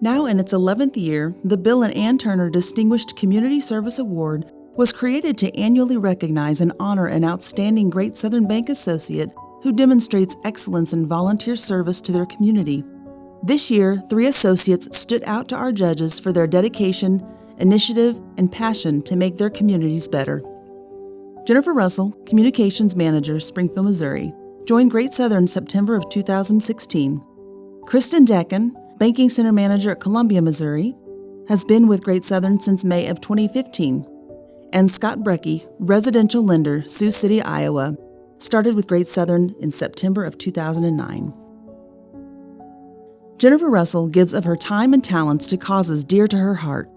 Now in its 11th year, the Bill and Ann Turner Distinguished Community Service Award was created to annually recognize and honor an outstanding Great Southern Bank associate who demonstrates excellence in volunteer service to their community. This year, 3 associates stood out to our judges for their dedication, initiative, and passion to make their communities better. Jennifer Russell, Communications Manager, Springfield, Missouri, joined Great Southern September of 2016. Kristen Decken, Banking Center Manager at Columbia, Missouri, has been with Great Southern since May of 2015. And Scott Brecky, Residential Lender, Sioux City, Iowa, started with Great Southern in September of 2009. Jennifer Russell gives of her time and talents to causes dear to her heart.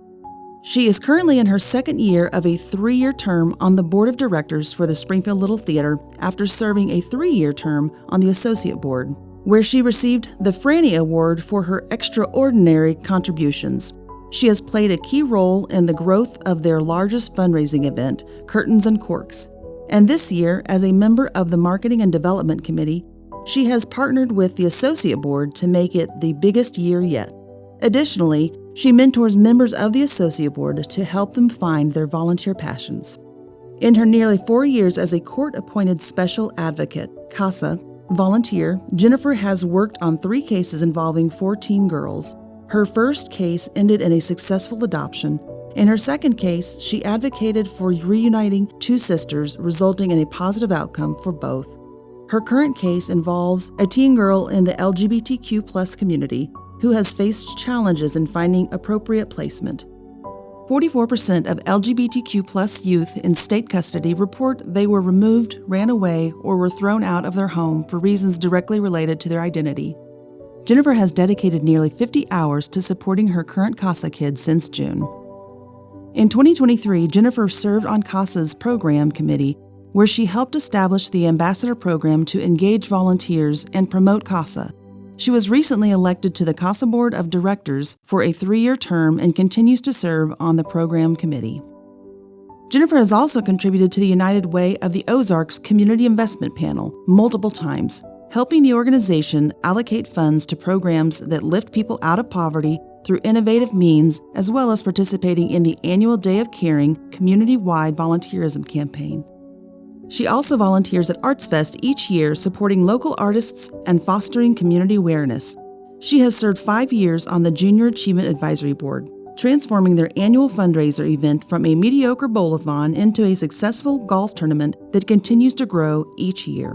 She is currently in her 2nd year of a 3-year term on the Board of Directors for the Springfield Little Theater after serving a 3-year term on the Associate Board, where she received the Franny Award for her extraordinary contributions. She has played a key role in the growth of their largest fundraising event, Curtains and Corks. And this year, as a member of the Marketing and Development Committee, she has partnered with the Associate Board to make it the biggest year yet. Additionally, she mentors members of the Associate Board to help them find their volunteer passions. In her nearly 4 years as a court-appointed special advocate, CASA, volunteer, Jennifer has worked on 3 cases involving 14 girls. Her first case ended in a successful adoption. In her second case, she advocated for reuniting 2 sisters, resulting in a positive outcome for both. Her current case involves a teen girl in the LGBTQ+ community who has faced challenges in finding appropriate placement. 44% of LGBTQ+ youth in state custody report they were removed, ran away, or were thrown out of their home for reasons directly related to their identity. Jennifer has dedicated nearly 50 hours to supporting her current CASA kids since June. In 2023, Jennifer served on CASA's program committee, where she helped establish the Ambassador Program to engage volunteers and promote CASA. She was recently elected to the CASA Board of Directors for a 3-year term and continues to serve on the program committee. Jennifer has also contributed to the United Way of the Ozarks Community Investment Panel multiple times, helping the organization allocate funds to programs that lift people out of poverty through innovative means, as well as participating in the annual Day of Caring community-wide volunteerism campaign. She also volunteers at ArtsFest each year, supporting local artists and fostering community awareness. She has served 5 years on the Junior Achievement Advisory Board, transforming their annual fundraiser event from a mediocre bowl-a-thon into a successful golf tournament that continues to grow each year.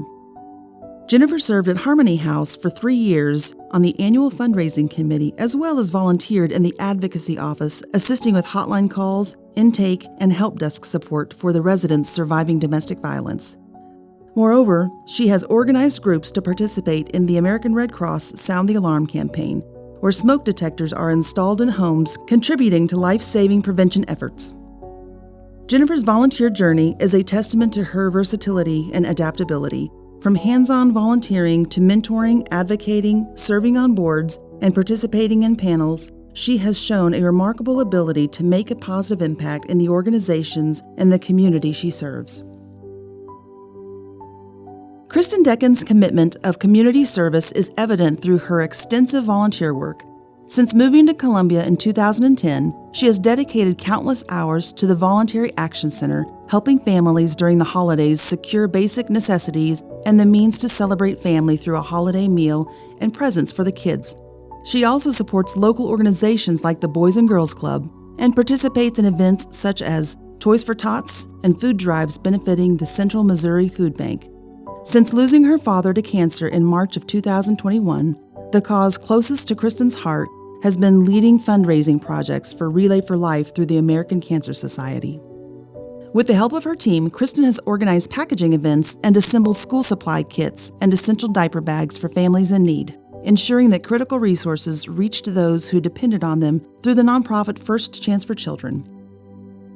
Jennifer served at Harmony House for 3 years on the annual fundraising committee, as well as volunteered in the advocacy office, assisting with hotline calls, intake, and help desk support for the residents surviving domestic violence. Moreover, she has organized groups to participate in the American Red Cross Sound the Alarm campaign, where smoke detectors are installed in homes, contributing to life-saving prevention efforts. Jennifer's volunteer journey is a testament to her versatility and adaptability. From hands-on volunteering to mentoring, advocating, serving on boards, and participating in panels, she has shown a remarkable ability to make a positive impact in the organizations and the community she serves. Kristen Decken's commitment of community service is evident through her extensive volunteer work. Since moving to Columbia in 2010, she has dedicated countless hours to the Voluntary Action Center, helping families during the holidays secure basic necessities and the means to celebrate family through a holiday meal and presents for the kids. She also supports local organizations like the Boys and Girls Club and participates in events such as Toys for Tots and food drives benefiting the Central Missouri Food Bank. Since losing her father to cancer in March of 2021, the cause closest to Kristen's heart has been leading fundraising projects for Relay for Life through the American Cancer Society. With the help of her team, Kristen has organized packaging events and assembled school supply kits and essential diaper bags for families in need, ensuring that critical resources reached those who depended on them through the nonprofit First Chance for Children.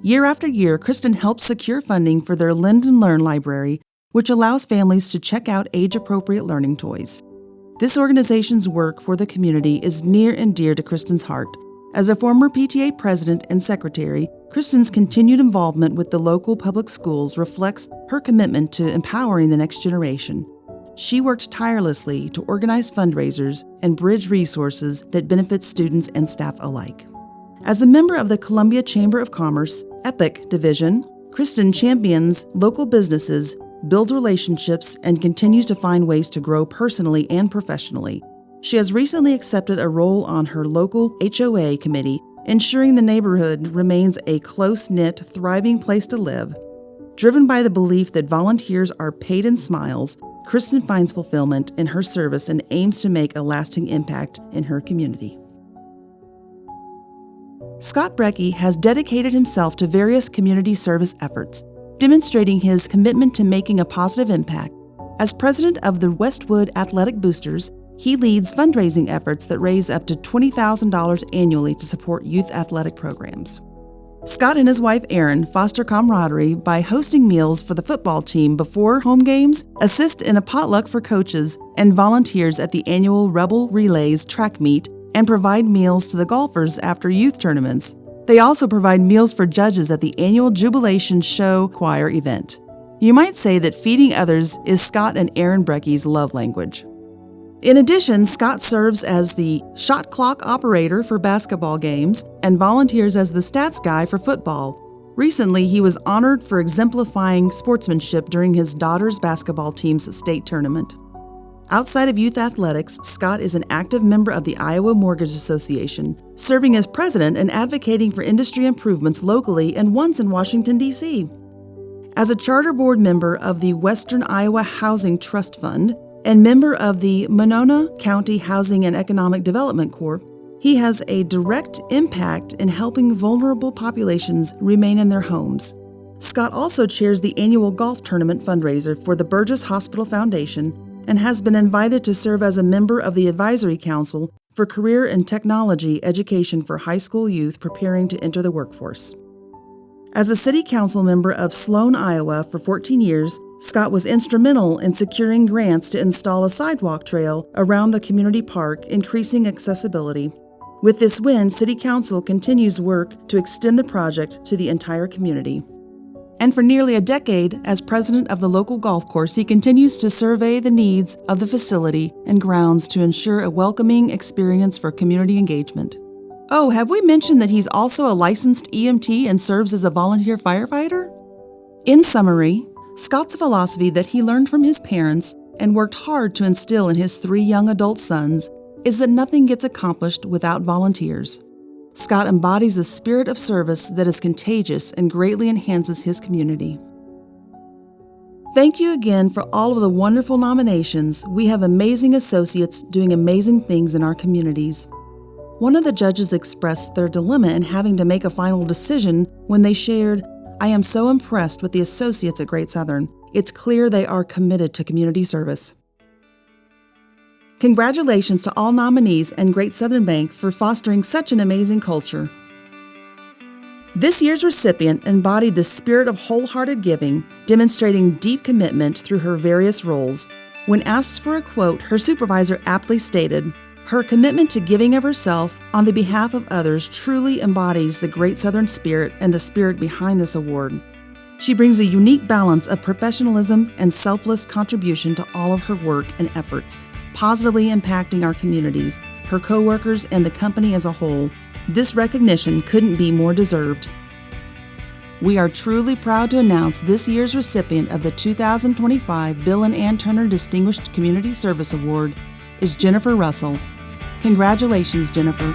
Year after year, Kristen helps secure funding for their Lend and Learn library, which allows families to check out age-appropriate learning toys. This organization's work for the community is near and dear to Kristen's heart. As a former PTA president and secretary, Kristen's continued involvement with the local public schools reflects her commitment to empowering the next generation. she worked tirelessly to organize fundraisers and bridge resources that benefit students and staff alike. As a member of the Columbia Chamber of Commerce EPIC division, Kristen champions local businesses, builds relationships, and continues to find ways to grow personally and professionally. She has recently accepted a role on her local HOA committee, ensuring the neighborhood remains a close-knit, thriving place to live. Driven by the belief that volunteers are paid in smiles, Kristen finds fulfillment in her service and aims to make a lasting impact in her community. Scott Brecky has dedicated himself to various community service efforts, demonstrating his commitment to making a positive impact. As president of the Westwood Athletic Boosters, he leads fundraising efforts that raise up to $20,000 annually to support youth athletic programs. Scott and his wife Erin foster camaraderie by hosting meals for the football team before home games, assist in a potluck for coaches and volunteers at the annual Rebel Relays track meet, and provide meals to the golfers after youth tournaments. They also provide meals for judges at the annual Jubilation Show Choir event. You might say that feeding others is Scott and Erin Brecky's love language. In addition, Scott serves as the shot clock operator for basketball games and volunteers as the stats guy for football. Recently, he was honored for exemplifying sportsmanship during his daughter's basketball team's state tournament. Outside of youth athletics, Scott is an active member of the Iowa Mortgage Association, serving as president and advocating for industry improvements locally and once in Washington, D.C. As a charter board member of the Western Iowa Housing Trust Fund and member of the Monona County Housing and Economic Development Corp., he has a direct impact in helping vulnerable populations remain in their homes. Scott also chairs the annual golf tournament fundraiser for the Burgess Hospital Foundation and has been invited to serve as a member of the Advisory Council for Career and Technology Education for high school youth preparing to enter the workforce. As a city council member of Sloan, Iowa for 14 years, Scott was instrumental in securing grants to install a sidewalk trail around the community park, increasing accessibility. With this win, City Council continues work to extend the project to the entire community. And for nearly a decade, as president of the local golf course, he continues to survey the needs of the facility and grounds to ensure a welcoming experience for community engagement. Oh, have we mentioned that he's also a licensed EMT and serves as a volunteer firefighter? In summary, Scott's philosophy that he learned from his parents and worked hard to instill in his 3 young adult sons is that nothing gets accomplished without volunteers. Scott embodies a spirit of service that is contagious and greatly enhances his community. Thank you again for all of the wonderful nominations. We have amazing associates doing amazing things in our communities. One of the judges expressed their dilemma in having to make a final decision when they shared, "I am so impressed with the associates at Great Southern. It's clear they are committed to community service." Congratulations to all nominees and Great Southern Bank for fostering such an amazing culture. This year's recipient embodied the spirit of wholehearted giving, demonstrating deep commitment through her various roles. When asked for a quote, her supervisor aptly stated, "Her commitment to giving of herself on the behalf of others truly embodies the Great Southern spirit and the spirit behind this award. She brings a unique balance of professionalism and selfless contribution to all of her work and efforts, positively impacting our communities, her coworkers, and the company as a whole. This recognition couldn't be more deserved." We are truly proud to announce this year's recipient of the 2025 Bill and Ann Turner Distinguished Community Service Award is Jennifer Russell. Congratulations, Jennifer.